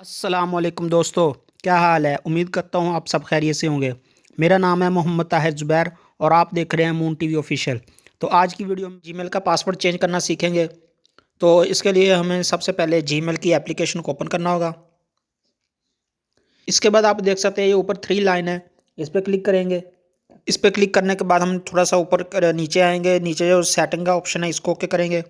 अस्सलामुअलैकुम दोस्तों, क्या हाल है। उम्मीद करता हूँ आप सब खैरियत से होंगे। मेरा नाम है मोहम्मद ताहिर ज़ुबैर और आप देख रहे हैं मून टीवी ऑफिशियल। तो आज की वीडियो में जीमेल का पासवर्ड चेंज करना सीखेंगे। तो इसके लिए हमें सबसे पहले जीमेल की एप्लीकेशन को ओपन करना होगा। इसके बाद आप देख सकते हैं ये ऊपर 3 लाइन है, इस पर क्लिक करेंगे। इस पर क्लिक करने के बाद हम थोड़ा सा ऊपर नीचे आएंगे। नीचे जो सेटिंग का ऑप्शन है इसको ओके करेंगे।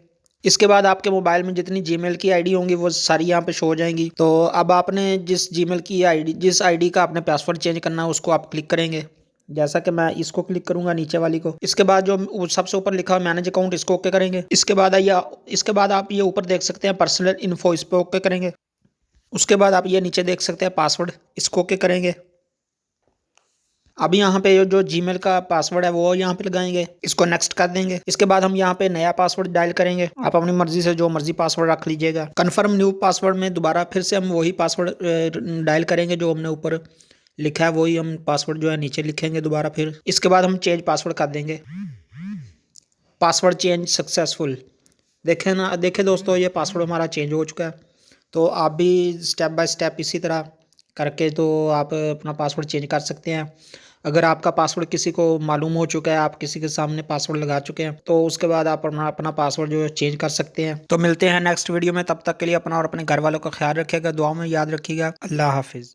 इसके बाद आपके मोबाइल में जितनी जीमेल की आईडी होंगी वो सारी यहाँ पे शो हो जाएंगी। तो अब आपने जिस जीमेल की आईडी जिस आईडी का आपने पासवर्ड चेंज करना है उसको आप क्लिक करेंगे। जैसा कि मैं इसको क्लिक करूंगा, नीचे वाली को। इसके बाद जो सबसे ऊपर लिखा हुआ मैनेज अकाउंट, इसको ओके करेंगे। इसके बाद आप ये ऊपर देख सकते हैं पर्सनल इन्फो, इस पर ओके करेंगे। उसके बाद आप ये नीचे देख सकते हैं पासवर्ड, इसको ओके करेंगे। अब यहाँ पे जो जीमेल का पासवर्ड है वो यहाँ पे लगाएंगे, इसको नेक्स्ट कर देंगे। इसके बाद हम यहाँ पे नया पासवर्ड डायल करेंगे। आप अपनी मर्जी से जो मर्जी पासवर्ड रख लीजिएगा। कन्फर्म न्यू पासवर्ड में दोबारा फिर से हम वही पासवर्ड डायल करेंगे जो हमने ऊपर लिखा है, वही हम पासवर्ड जो है नीचे लिखेंगे दोबारा फिर। इसके बाद हम चेंज पासवर्ड कर देंगे। Password change successful. देखें ना, देखें दोस्तों, ये पासवर्ड हमारा चेंज हो चुका है। तो आप भी स्टेप बाय स्टेप इसी तरह करके तो आप अपना पासवर्ड चेंज कर सकते हैं। अगर आपका पासवर्ड किसी को मालूम हो चुका है, आप किसी के सामने पासवर्ड लगा चुके हैं, तो उसके बाद आप अपना अपना पासवर्ड जो है चेंज कर सकते हैं। तो मिलते हैं नेक्स्ट वीडियो में, तब तक के लिए अपना और अपने घर वालों का ख्याल रखिएगा, दुआ में याद रखिएगा। अल्लाह हाफिज़।